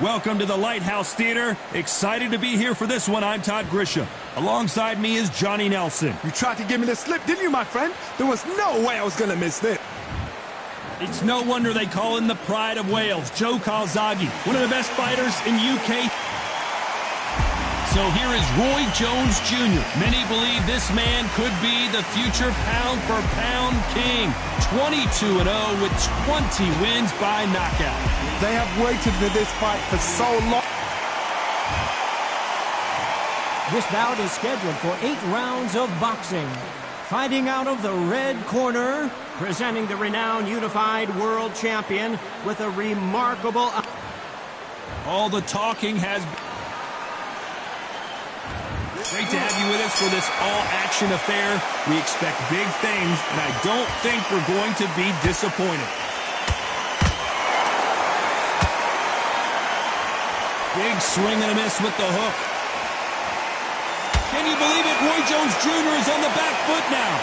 Welcome to the Lighthouse Theater. Excited to be here for this one. I'm Todd Grisham. Alongside me is Johnny Nelson. You tried to give me the slip, didn't you, my friend? There was no way I was going to miss it. It's no wonder they call him the pride of Wales, Joe Calzaghe, one of the best fighters in UK. So here is Roy Jones Jr. Many believe this man could be the future pound-for-pound king. 22-0 with 20 wins by knockout. They have waited for this fight for so long. This bout is scheduled for 8 rounds of boxing. Fighting out of the red corner, presenting the renowned unified world champion with a remarkable... All the talking has been... Great to have you with us for this all-action affair. We expect big things, and I don't think we're going to be disappointed. Big swing and a miss with the hook. Can you believe it? Roy Jones Jr. is on the back foot now.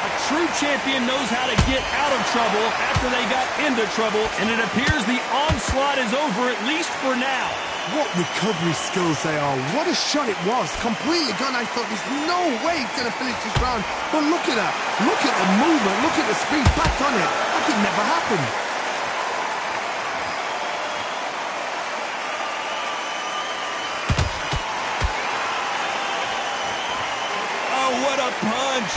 A true champion knows how to get out of trouble after they got into trouble, and it appears the onslaught is over, at least for now. What recovery skills they are. What a shot it was. Completely gone. I thought there's no way he's going to finish this round. But look at that. Look at the movement. Look at the speed. Back on it. That could never happen. Oh, what a punch.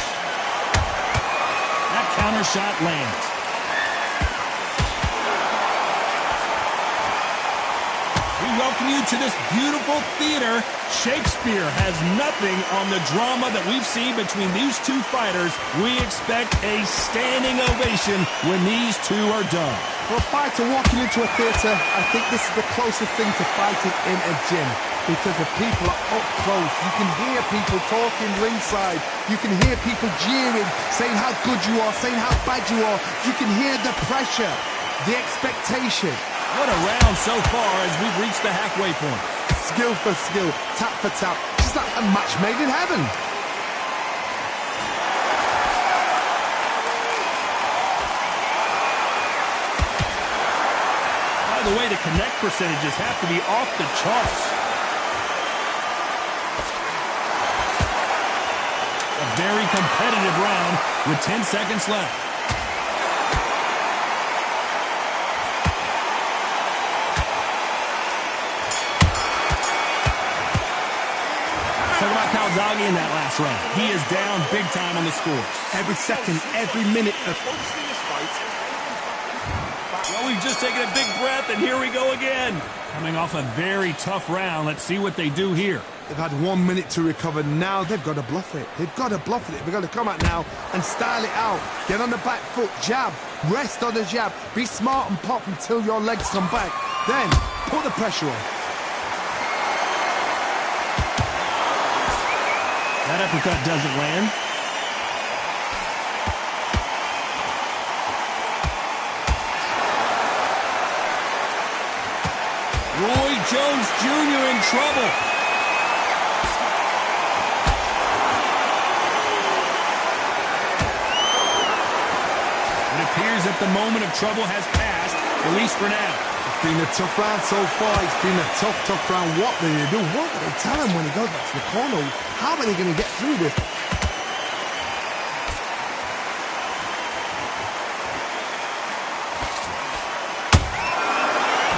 That counter shot lands. Welcome you to this beautiful theater. Shakespeare has nothing on the drama that we've seen between these two fighters. We expect a standing ovation when these two are done. For a fighter walking into a theater, I think this is the closest thing to fighting in a gym, because the people are up close. You can hear people talking ringside. You can hear people jeering, saying how good you are, saying how bad you are. You can hear the pressure, the expectation. What a round so far as we've reached the halfway point. Skill for skill, tap for tap, just like a match made in heaven. By the way, the connect percentages have to be off the charts. A very competitive round with 10 seconds left. Calzaghe in that last round. He is down big time on the scores. Every second, every minute of... Well, we've just taken a big breath, and here we go again. Coming off a very tough round. Let's see what they do here. They've had 1 minute to recover. Now they've got to bluff it. They've got to bluff it. They've got to come out now and style it out. Get on the back foot, jab, rest on the jab. Be smart and pop until your legs come back. Then, put the pressure on. That uppercut doesn't land. Roy Jones Jr. in trouble. It appears that the moment of trouble has passed, at least for now. It's been a tough round so far. It's been a tough round. What do they do? What do they tell him when he goes back to the corner? How are they going to get through this?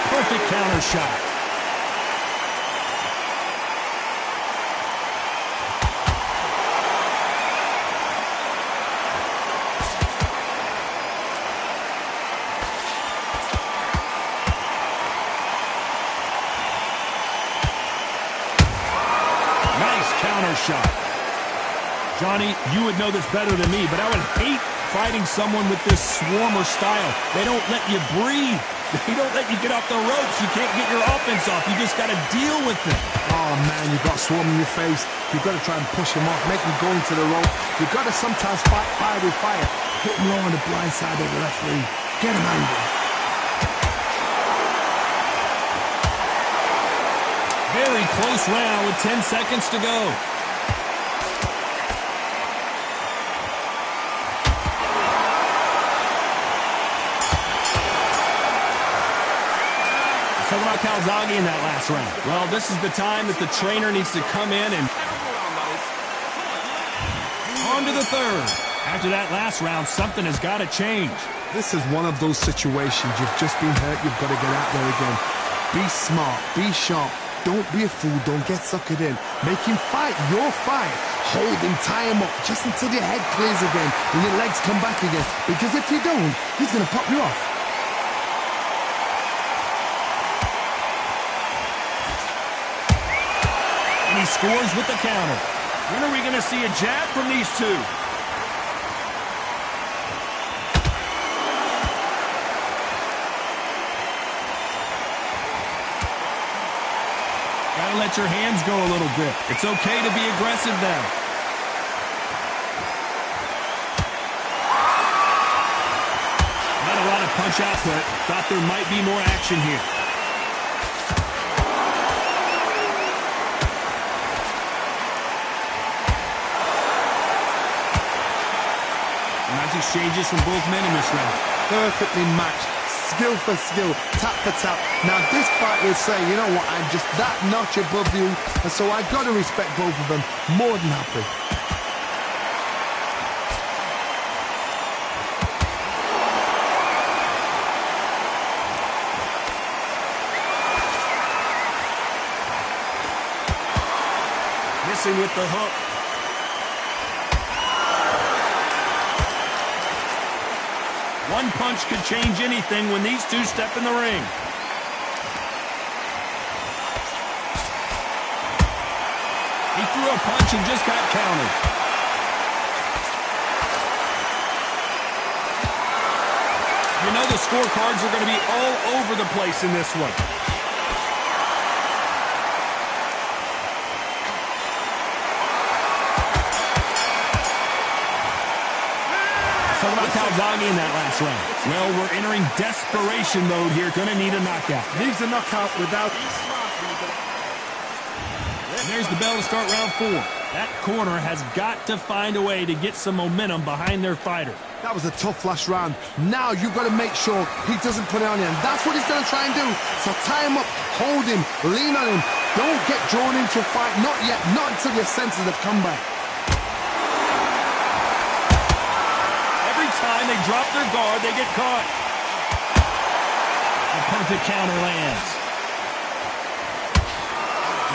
Perfect counter shot. Shot. Johnny, you would know this better than me, but I would hate fighting someone with this swarmer style. They don't let you breathe. They don't let you get off the ropes. You can't get your offense off. You just got to deal with them. Oh, man, you've got swarm in your face. You've got to try and push him off, make him go into the rope. You've got to sometimes fight fire with fire. Hit him low on the blind side of the referee. Get him angry. Very close round with 10 seconds to go. Calzaghe in that last round. Well, this is the time that the trainer needs to come in and... On to the third. After that last round, something has got to change. This is one of those situations. You've just been hurt. You've got to get out there again. Be smart. Be sharp. Don't be a fool. Don't get suckered in. Make him fight your fight. Hold him, tie him up, just until your head clears again and your legs come back again. Because if you don't, he's going to pop you off. And he scores with the counter. When are we going to see a jab from these two? Gotta let your hands go a little bit. It's okay to be aggressive now. Not a lot of punch output. Thought there might be more action here. Nice exchanges from both men in this round. Perfectly matched. Skill for skill, tap for tap. Now this fight will say, you know what, I'm just that notch above you, and so I've got to respect both of them. More than happy. Missing with the hook. One punch could change anything when these two step in the ring. He threw a punch and just got countered. You know the scorecards are going to be all over the place in this one. Talk about Calzaghe in that last round. Well, we're entering desperation mode here. Going to need a knockout. Needs a knockout without... And there's the bell to start round 4. That corner has got to find a way to get some momentum behind their fighter. That was a tough last round. Now you've got to make sure he doesn't put it on you. And that's what he's going to try and do. So tie him up, hold him, lean on him. Don't get drawn into a fight. Not yet. Not until your senses have come back. Time they drop their guard, they get caught. A perfect counter lands.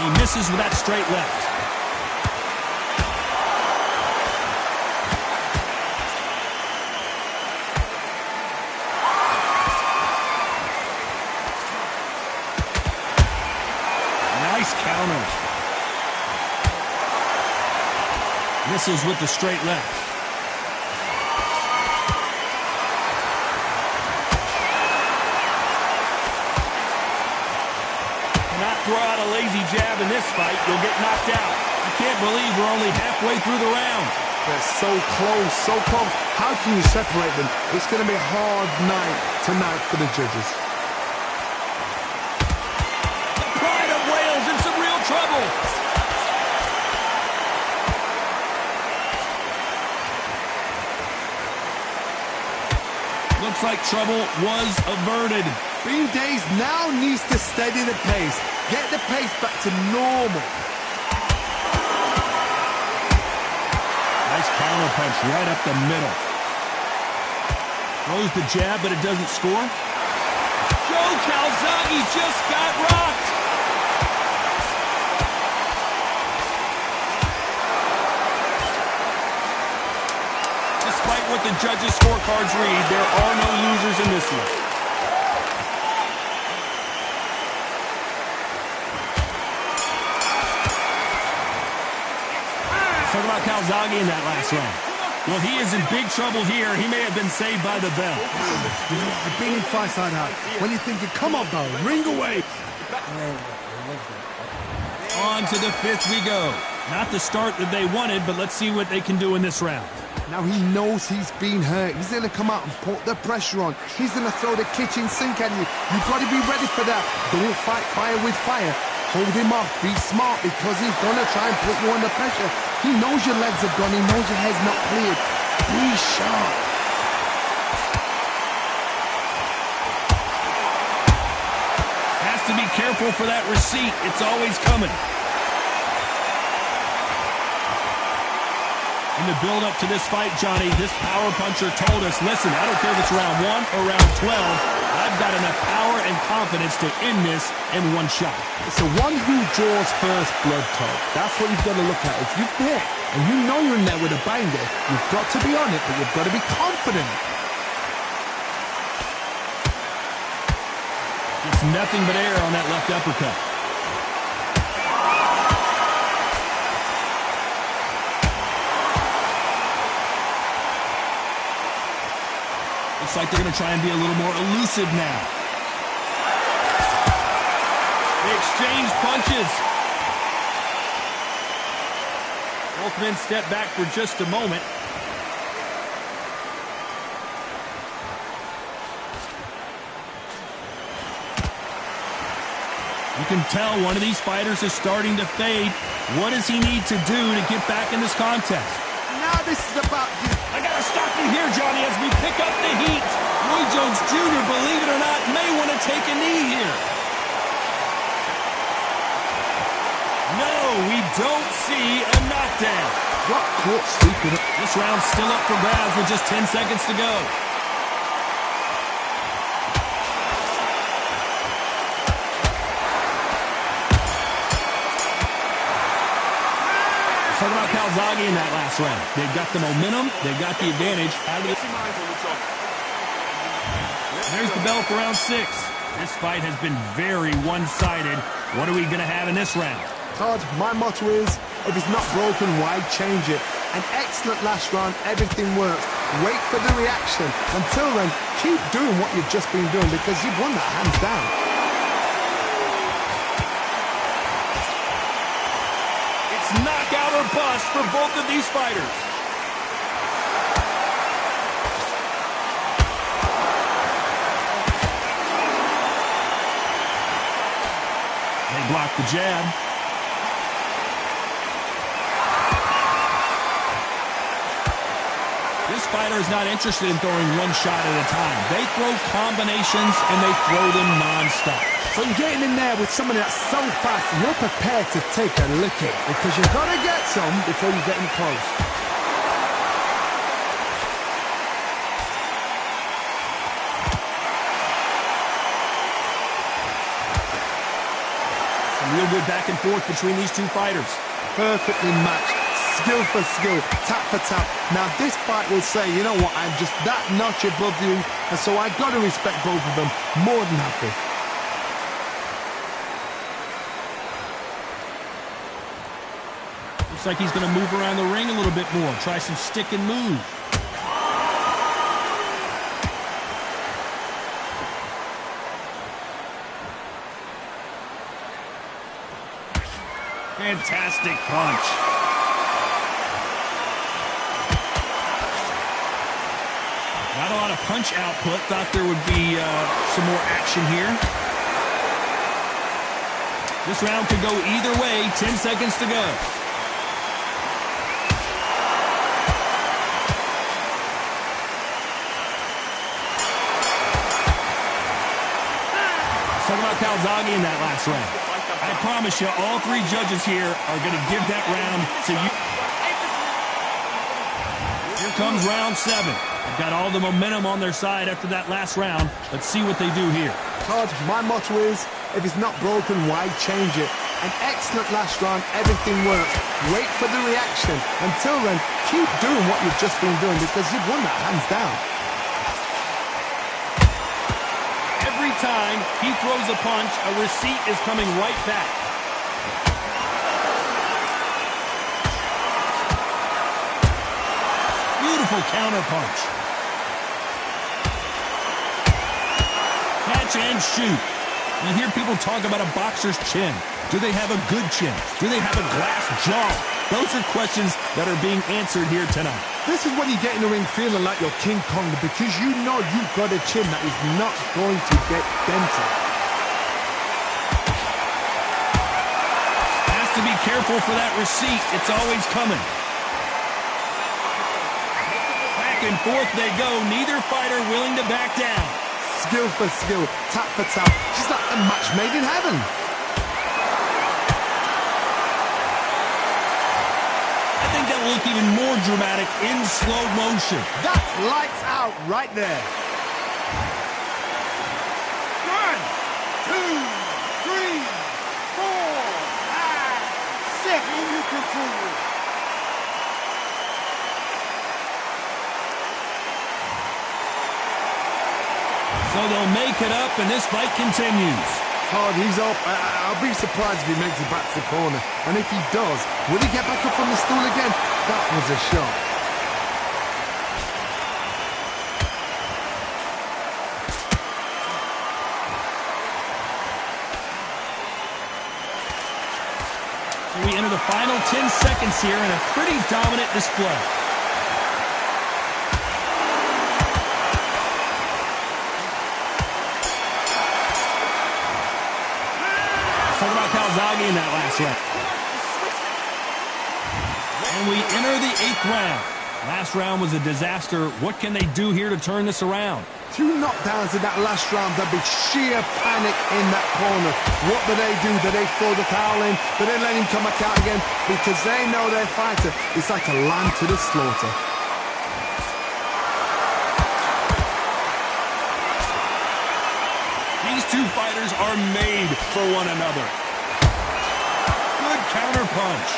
He misses with that straight left. Nice counter. Misses with the straight left. Throw out a lazy jab in this fight, you'll get knocked out. I can't believe we're only halfway through the round. They're so close, so close. How can you separate them? It's going to be a hard night tonight for the judges. The pride of Wales in some real trouble. Looks like trouble was averted. Bean Days now needs to steady the pace. Get the pace back to normal. Nice counter punch right up the middle. Throws the jab, but it doesn't score. Joe Calzaghe just got rocked. Despite what the judges' scorecards read, there are no losers in this one. Talk about Calzaghe in that last round. Well, he is in big trouble here. He may have been saved by the bell. You know, I've been in fights like that. When you're thinking, come on, bell, ring away. On to the 5th we go. Not the start that they wanted, but let's see what they can do in this round. Now he knows he's been hurt. He's going to come out and put the pressure on. He's going to throw the kitchen sink at you. You've got to be ready for that. Don't fight fire with fire. Hold him off. Be smart because he's going to try and put you under pressure. He knows your legs have gone. He knows your head's not cleared. Be sharp. Has to be careful for that receipt. It's always coming. In the build-up to this fight, Johnny, this power puncher told us, listen, I don't care if it's round 1 or round 12, I've got enough power and confidence to end this in one shot. It's the one who draws first blood, Todd. That's what you've got to look at. If you're there and you know you're in there with a banger, you've got to be on it, but you've got to be confident. It's nothing but air on that left uppercut. Looks like they're going to try and be a little more elusive now. They exchange punches. Both men step back for just a moment. You can tell one of these fighters is starting to fade. What does he need to do to get back in this contest? Now this is about... I got to stop you here, Johnny, as we pick up the heat. Roy Jones Jr., believe it or not, may want to take a knee here. No, we don't see a knockdown. What caught sleeping? This round's still up for grabs with just 10 seconds to go. Talk about Calzaghe in that last round. They've got the momentum. They've got the advantage. There's the bell for round 6. This fight has been very one-sided. What are we going to have in this round? Todd, my motto is, if it's not broken, why change it? An excellent last round. Everything works. Wait for the reaction. Until then, keep doing what you've just been doing because you've won that hands down. Knockout or bust for both of these fighters. They block the jab. This fighter is not interested in throwing one shot at a time. They throw combinations and they throw them non-stop. So you're getting in there with someone that's so fast, you're prepared to take a licking because you've got to get some before you get in close. Some real good back and forth between these two fighters. Perfectly matched, skill for skill, tap for tap. Now this fight will say, you know what, I'm just that notch above you, and so I've got to respect both of them. More than happy. Looks like he's going to move around the ring a little bit more. Try some stick and move. Fantastic punch. Not a lot of punch output. Thought there would be some more action here. This round could go either way. 10 seconds to go. Talk about Calzaghe in that last round. I promise you, all three judges here are going to give that round to you. Here comes round 7. They've got all the momentum on their side after that last round. Let's see what they do here. Todd, my motto is, if it's not broken, why change it? An excellent last round, everything works. Wait for the reaction. Until then, keep doing what you've just been doing because you've won that hands down. Every time he throws a punch, a receipt is coming right back. Beautiful counter punch. Catch and shoot. You hear people talk about a boxer's chin. Do they have a good chin? Do they have a glass jaw? Those are questions that are being answered here tonight. This is when you get in the ring feeling like you're King Kong because you know you've got a chin that is not going to get dented. Has to be careful for that receipt. It's always coming. Back and forth they go. Neither fighter willing to back down. skill for skill, tap for tap. She's like a match made in heaven. I think that will look even more dramatic in slow motion. That's lights out right there. 1, 2, 3, 4, 5, 6. And you continue. So they'll make it up, and this fight continues. Hard, he's up. I'll be surprised if he makes it back to the corner. And if he does, will he get back up from the stool again? That was a shot. So we enter the final 10 seconds here in a pretty dominant display. Calzaghe in that last round. And we enter the 8th round. Last round was a disaster. What can they do here to turn this around? 2 knockdowns in that last round. There'll be sheer panic in that corner. What do? Do they throw the towel in? Do they let him come back out again? Because they know their fighter is like a lamb to the slaughter. These two fighters are made for one another. Good counter punch.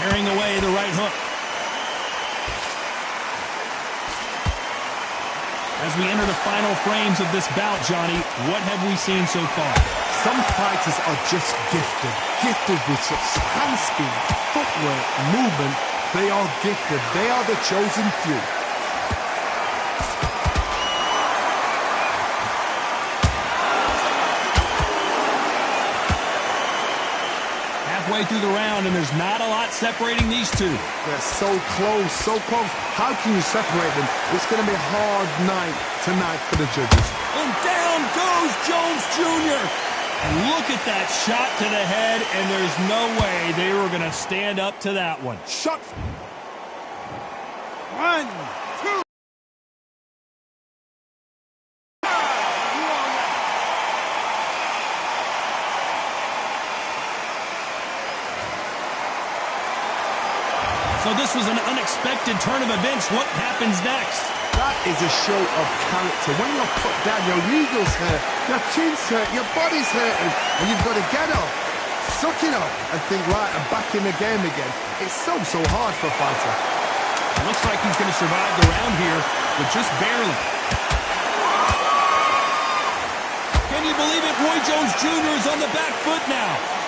Carrying away the right hook. As we enter the final frames of this bout, Johnny, what have we seen so far? Some fighters are just gifted with such hand speed, footwork, movement. They are gifted. They are the chosen few. Halfway through the round, and there's not a lot separating these two. They're so close, so close. How can you separate them? It's going to be a hard night tonight for the judges. And down goes Jones Jr. And look at that shot to the head, and there's no way they were going to stand up to that one. Shot. 1, 2. So this was an unexpected turn of events. What happens next? That is a show of character. When you're put down, your eagles hurt, your chin's hurt, your body's hurting, and you've got to get up, suck it up, and think, right, I'm back in the game again. It's so hard for a fighter. It looks like he's going to survive the round here, but just barely. Can you believe it? Roy Jones Jr. is on the back foot now.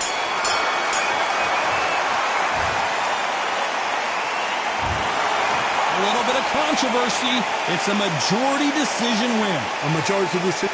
A little bit of controversy. It's a majority decision win. A majority decision.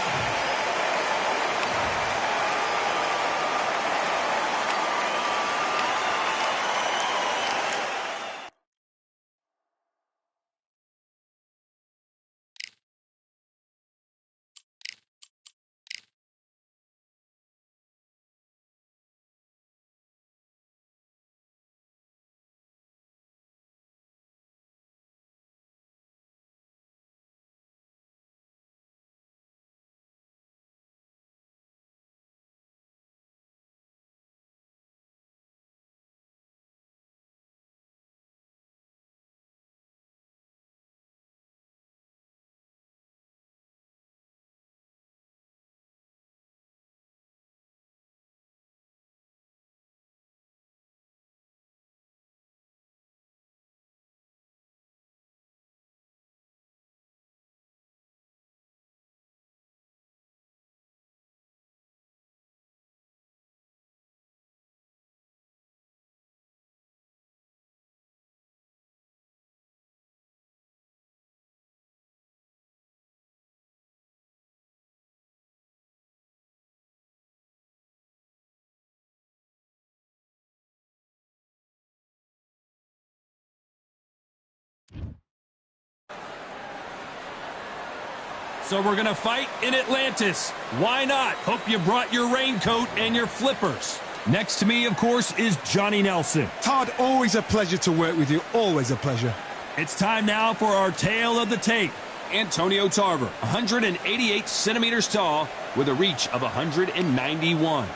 So we're going to fight in Atlantis. Why not? Hope you brought your raincoat and your flippers. Next to me, of course, is Johnny Nelson. Todd, always a pleasure to work with you. Always a pleasure. It's time now for our tale of the tape. Antonio Tarver, 188 centimeters tall with a reach of 191.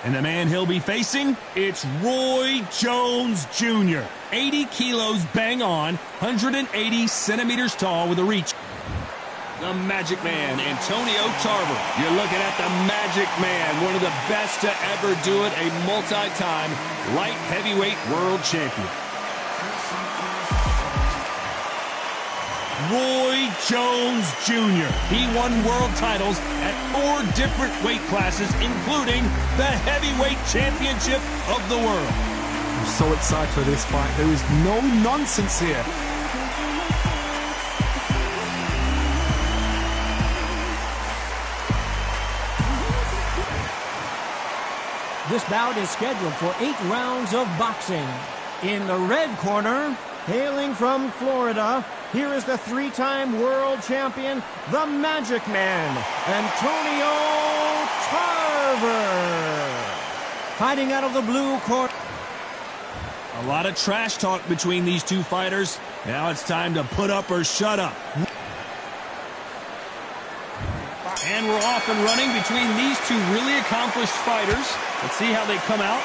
And the man he'll be facing, it's Roy Jones Jr. 80 kilos bang on, 180 centimeters tall with a reach. The Magic Man, Antonio Tarver. You're looking at the Magic Man, one of the best to ever do it, a multi-time light heavyweight world champion. Roy Jones Jr. He won world titles at 4 different weight classes, including the heavyweight championship of the world. I'm so excited for this fight. There is no nonsense here. This bout is scheduled for 8 rounds of boxing. In the red corner, hailing from Florida, here is the 3-time world champion, the Magic Man, Antonio Tarver. Fighting out of the blue corner. A lot of trash talk between these two fighters. Now it's time to put up or shut up. And we're off and running between these two really accomplished fighters. Let's see how they come out.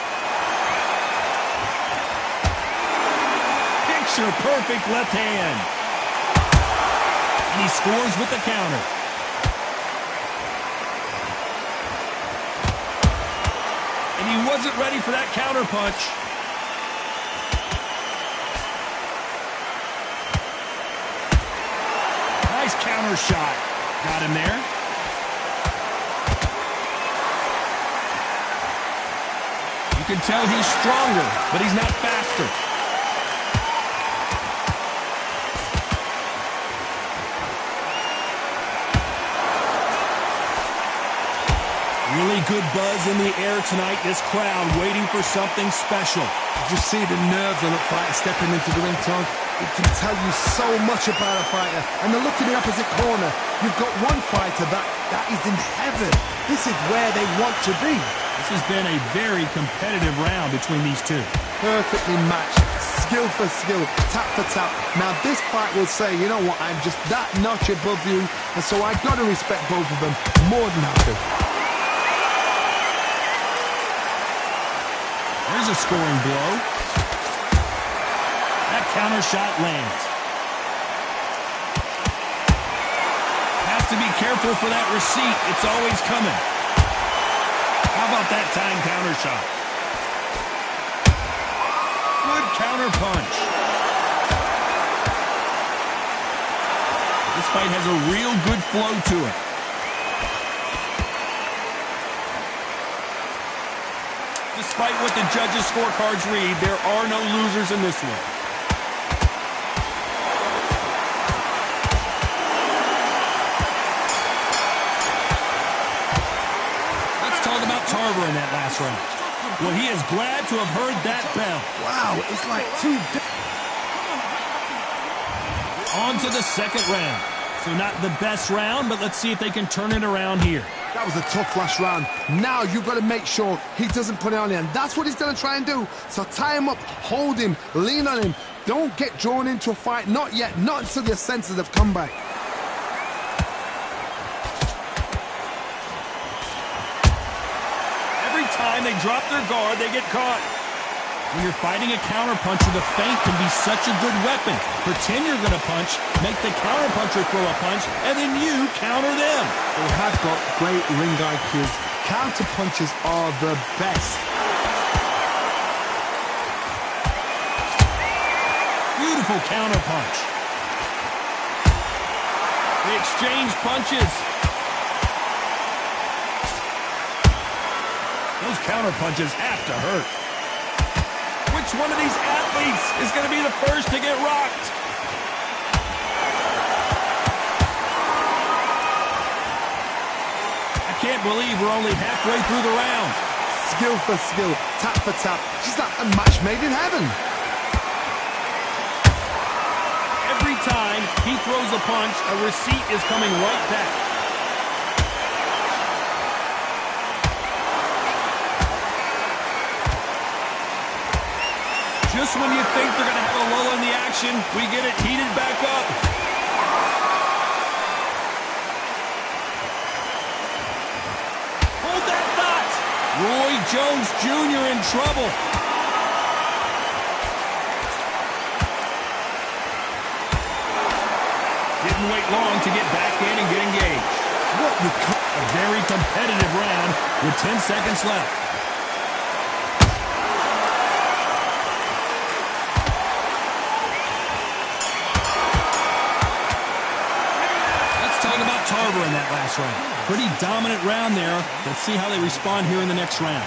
Picture-perfect left hand. And he scores with the counter. And he wasn't ready for that counter punch. Nice counter shot. Got him there. You can tell he's stronger, but he's not faster. Really good buzz in the air tonight. This crowd waiting for something special. You see the nerves on a fighter stepping into the ring, Tom. It can tell you so much about a fighter. And then look in the opposite corner. You've got one fighter that is in heaven. This is where they want to be. This has been a very competitive round between these two. Perfectly matched, skill for skill, tap for tap. Now this fight will say, you know what, I'm just that notch above you, and so I got to respect both of them more than happy. There's a scoring blow. That counter shot lands. Has to be careful for that receipt. It's always coming. How about that time counter shot? Good counter punch. This fight has a real good flow to it. Despite what the judges' scorecards read, there are no losers in this one. Tarver in that last round. Well, he is glad to have heard that bell. Wow, it's like two... On to the second round. So not the best round, but let's see if they can turn it around here. That was a tough last round. Now you've got to make sure he doesn't put it on him. That's what he's going to try and do. So tie him up, hold him, lean on him. Don't get drawn into a fight. Not yet. Not until your senses have come back. Time they drop their guard, they get caught. When you're fighting a counterpuncher, the feint can be such a good weapon. Pretend you're going to punch, make the counterpuncher throw a punch, and then you counter them. They have got great ring IQ. Counterpunchers are the best. Beautiful counterpunch. They exchange punches. Those counter punches have to hurt. Which one of these athletes is going to be the first to get rocked? I can't believe we're only halfway through the round. Skill for skill, tap for tap. She's like a match made in heaven. Every time he throws a punch, a receipt is coming right back. Just when you think they're going to have a lull in the action, we get it heated back up. Hold that thought. Roy Jones Jr. in trouble. Didn't wait long to get back in and get engaged. A very competitive round with 10 seconds left. Tarver in that last round. Pretty dominant round there. Let's see how they respond here in the next round.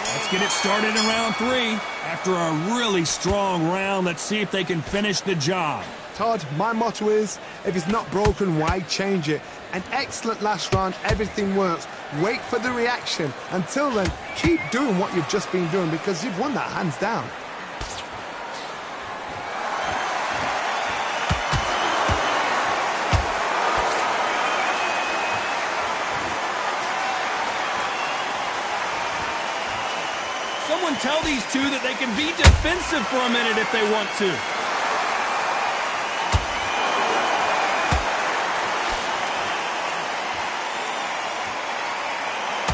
Let's get it started in round 3. After a really strong round, let's see if they can finish the job. Todd, my motto is, if it's not broken, why change it? An excellent last round, everything works. Wait for the reaction. Until then, keep doing what you've just been doing because you've won that hands down. Someone tell these two that they can be defensive for a minute if they want to.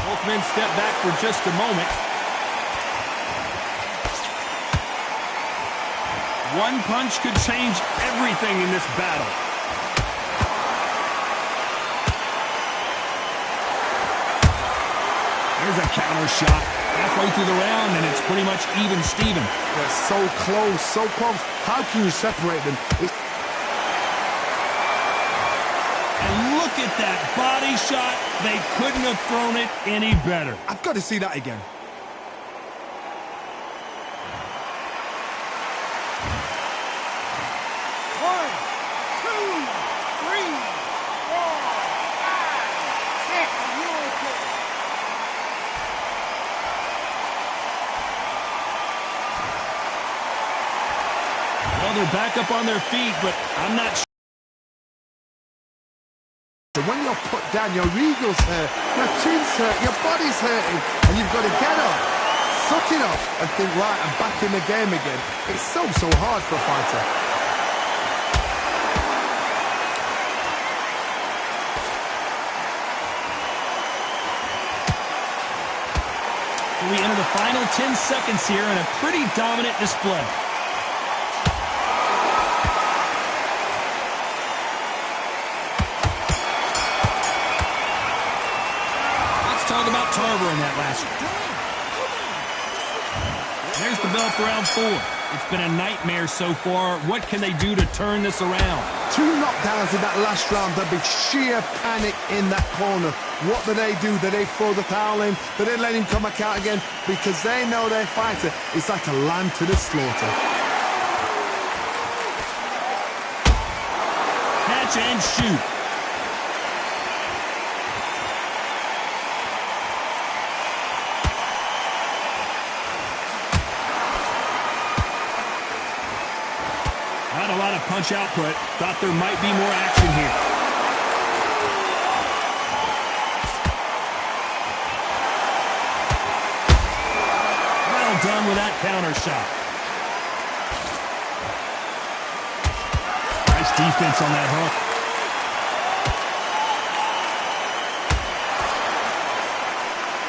Both men step back for just a moment. One punch could change everything in this battle. There's a counter shot. Halfway through the round, and it's pretty much even Steven. They're so close, so close. How can you separate them? And look at that body shot. They couldn't have thrown it any better. I've got to see that again. They're back up on their feet, but I'm not sure. When you're put down, your eagle's hurt, your chin's hurt, your body's hurting, and you've got to get up, suck it up, and think, right, I'm back in the game again. It's so hard for a fighter. So we enter the final 10 seconds here in a pretty dominant display. Talk about Tarver in that last one. There's the bell for round 4. It's been a nightmare so far. What can they do to turn this around? 2 knockdowns in that last round. There'll be sheer panic in that corner. What do? Do they throw the towel in? Do they let him come back out again? Because they know their fighter is like a lamb to the slaughter. Catch and shoot. Not a lot of punch output. Thought there might be more action here. Well done with that counter shot. Nice defense on that hook.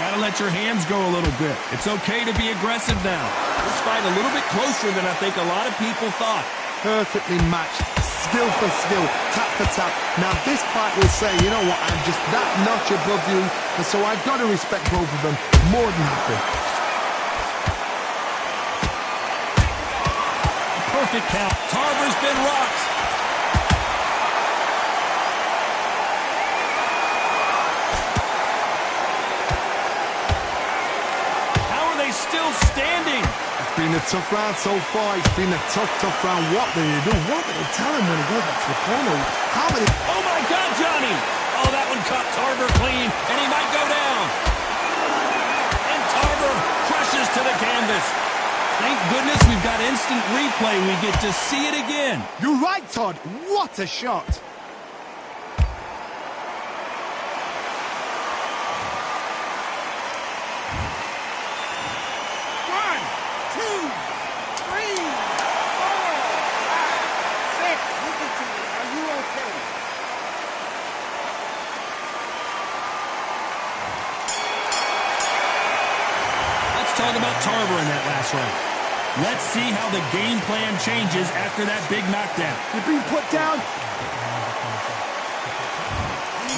Gotta let your hands go a little bit. It's okay to be aggressive now. This fight a little bit closer than I think a lot of people thought. Perfectly matched, skill for skill, tap for tap. Now this fight will say, you know what, I'm just that notch above you, and so I've got to respect both of them. More than happy. Perfect count. Tarver's been rocked. How are they still standing? It's been a tough round so far. It's been a tough round. What do you do? What do they tell him when he goes back to the corner? How many? Oh, my God, Johnny! Oh, that one caught Tarver clean, and he might go down. And Tarver crushes to the canvas. Thank goodness we've got instant replay. We get to see it again. You're right, Todd. What a shot. about Tarver in that last round? Let's see how the game plan changes after that big knockdown. You're being put down.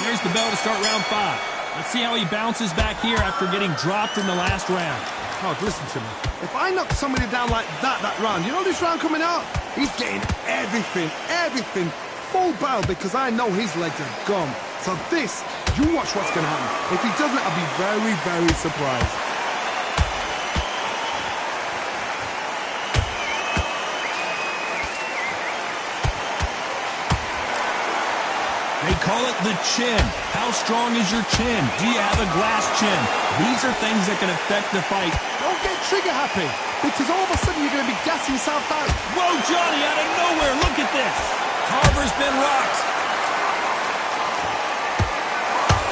There's the bell to start round 5. Let's see how he bounces back here after getting dropped in the last round. Oh, listen to me. If I knock somebody down like that round, you know this round coming out? He's getting everything, full barrel, because I know his legs are gone. So this, you watch what's going to happen. If he doesn't, I'll be very, very surprised. They call it the chin. How strong is your chin? Do you have a glass chin? These are things that can affect the fight. Don't get trigger happy, because all of a sudden you're going to be gassing yourself out. Whoa, Johnny, out of nowhere. Look at this. Tarver's been rocked.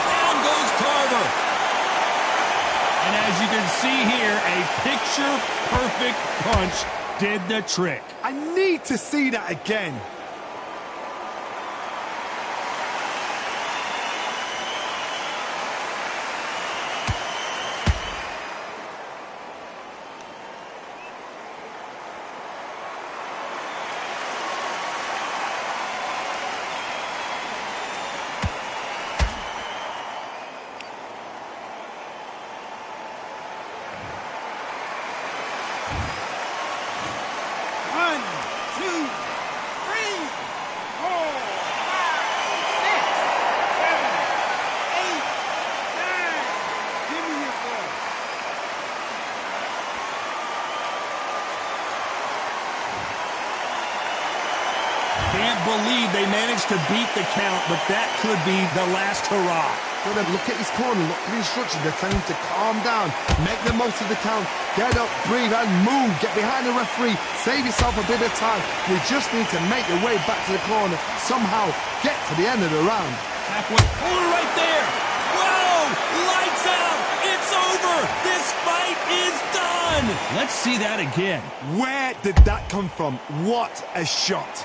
Down goes Tarver. And as you can see here, a picture-perfect punch did the trick. I need to see that again. Can't believe they managed to beat the count, but that could be the last hurrah. Well, then look at his corner, look at the instructions. They're telling him to calm down, make the most of the count, get up, breathe, and move. Get behind the referee, save yourself a bit of time. You just need to make your way back to the corner, somehow get to the end of the round. Halfway, hold it right there. Whoa, lights out. It's over. This fight is done. Let's see that again. Where did that come from? What a shot.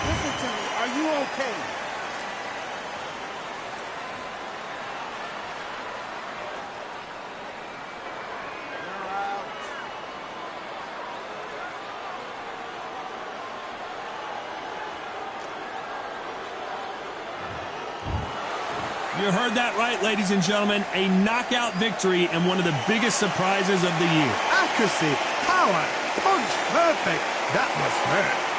Listen to me. Are you okay? You're out. You heard that right, ladies and gentlemen. A knockout victory and one of the biggest surprises of the year. Accuracy, power, punch, perfect. That must hurt.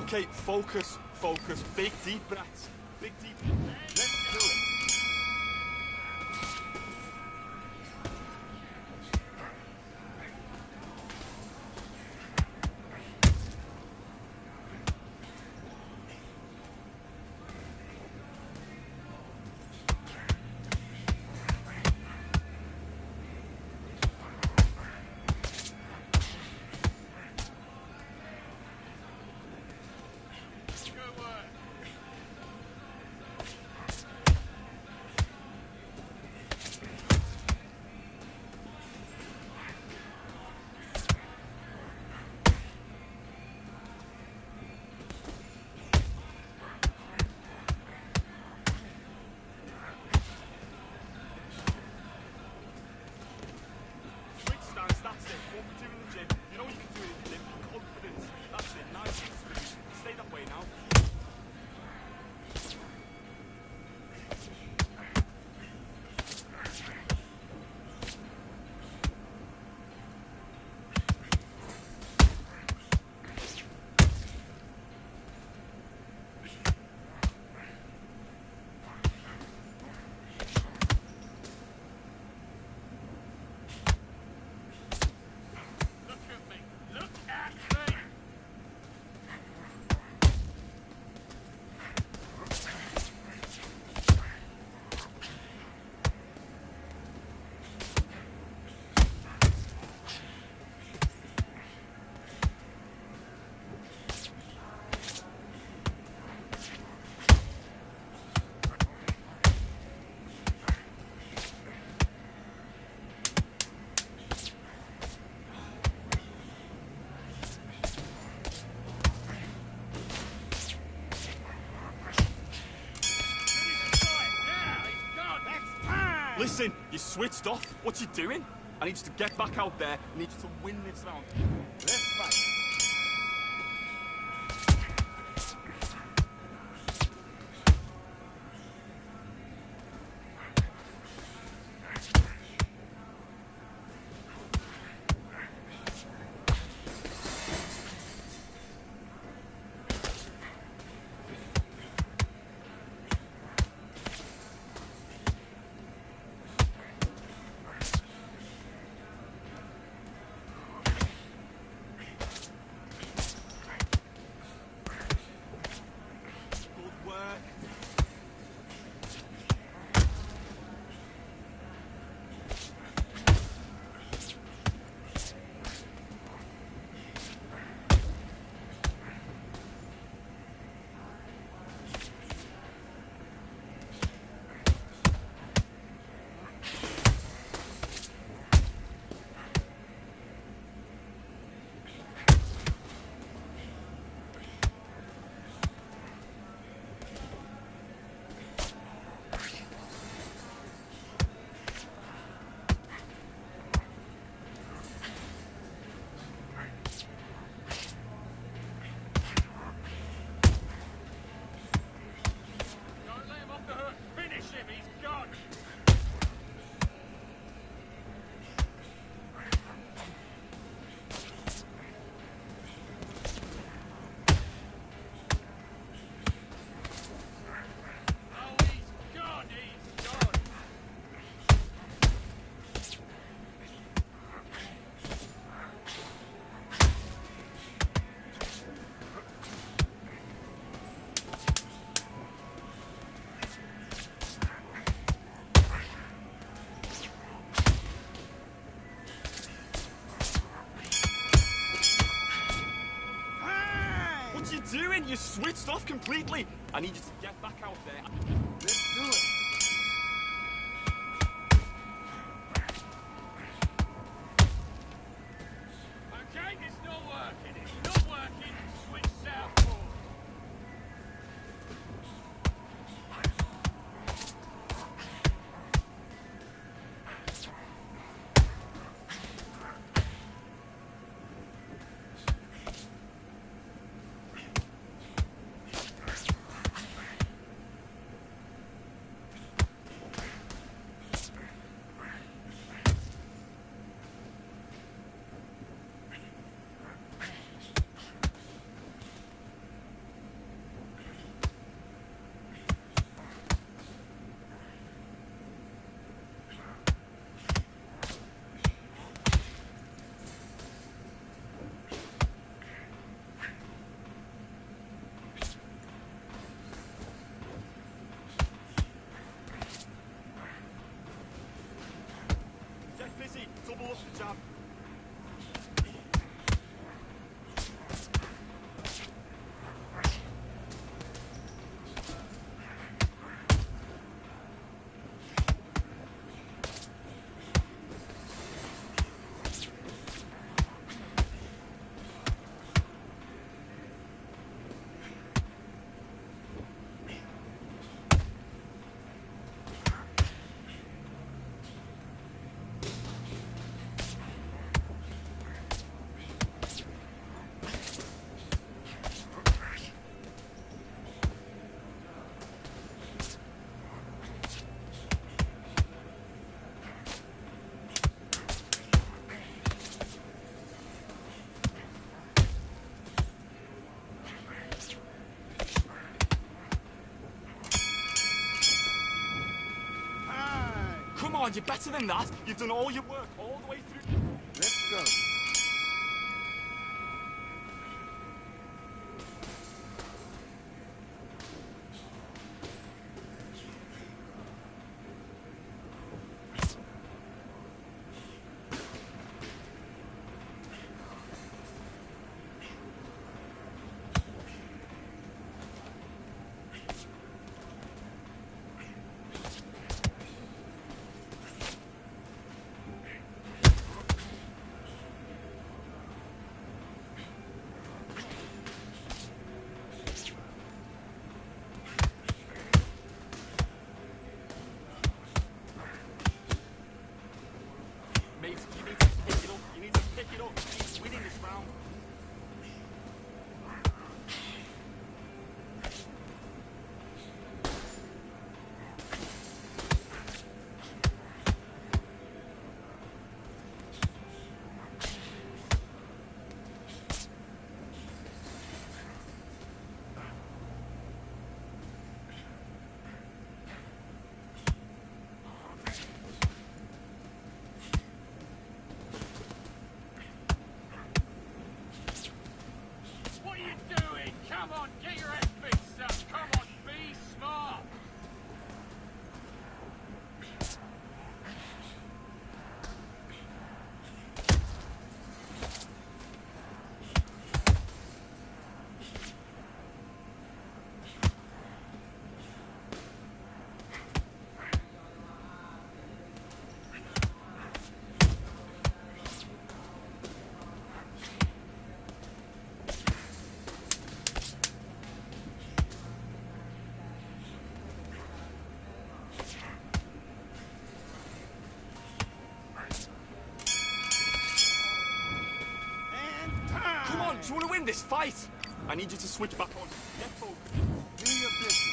Okay, focus, focus. Big deep breaths. Big deep breaths. Let's do it. That's it. What we do in the gym. You know you can do it in the gym. Confidence. That's it. Nice and smooth. Stay that way now. Listen, you switched off. What you doing? I need you to get back out there. I need you to win this round. Let's fight. What you doing? You switched off completely. I need you to get back out there. Let's do it. Okay, it's not working. It's not working. Switch southpaw. off the jab. Come on, you're better than that. You've done all your work all the way through. Let's go. Mate, you need to pick it up. You need to pick it up. He's winning this round. What are you doing? Come on, get your head fixed up. Come on, be smart. Come on, do you want to win this fight? I need you to switch back on. Get focused. Do your business.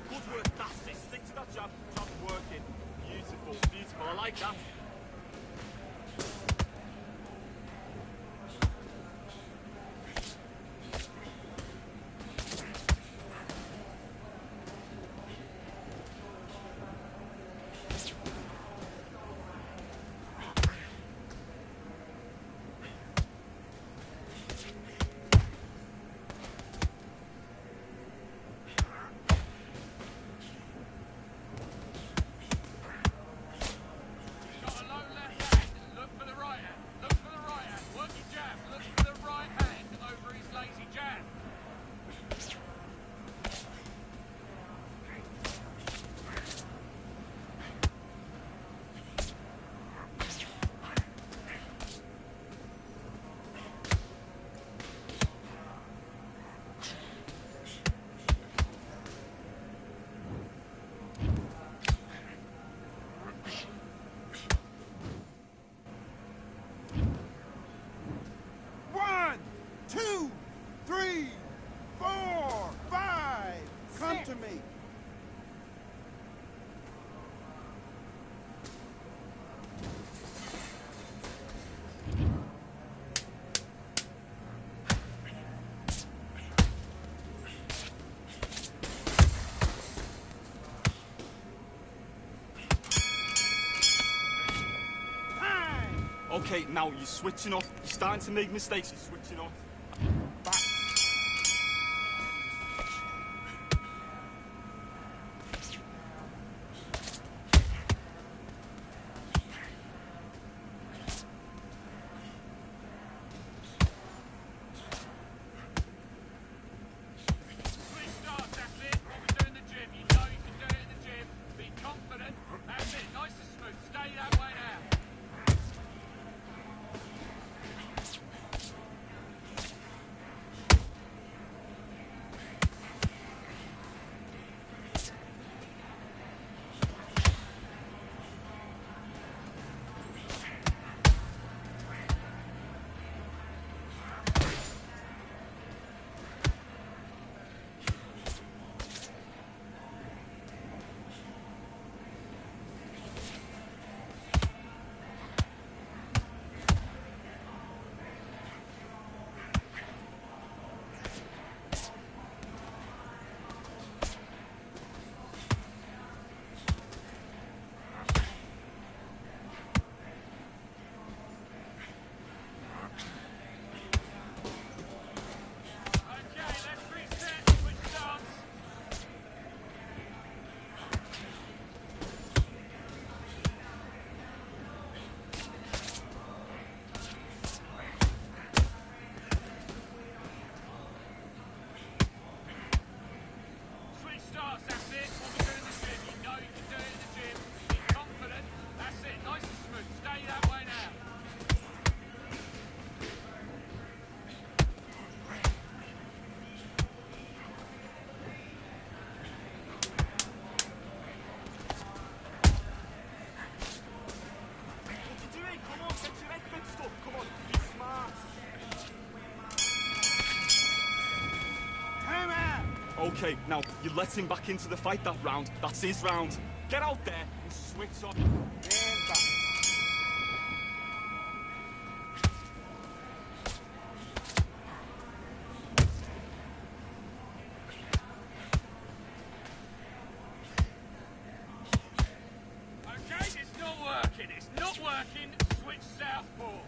Good work, that's it. Stick to that jab. Jab's working. Beautiful, beautiful. I like that. Got Okay, now you're switching off. You're starting to make mistakes. You're switching off. Back. Three starts, that's it. What we do in the gym. You know you can do it in the gym. Be confident. That's it. Nice and smooth. Stay that way now. Okay, let's reset. Switch starts. Switch starts, that's it. What we do in the gym. You know you can do it in the gym. Be confident. That's it. Nice and smooth. Stay that way now. What you doing? Come on, get your head fixed up. Come on, be smart. Come out. Okay, now you let him back into the fight that round. That's his round. Get out there and switch on. And back. Okay, it's not working. It's not working. Switch southpaw.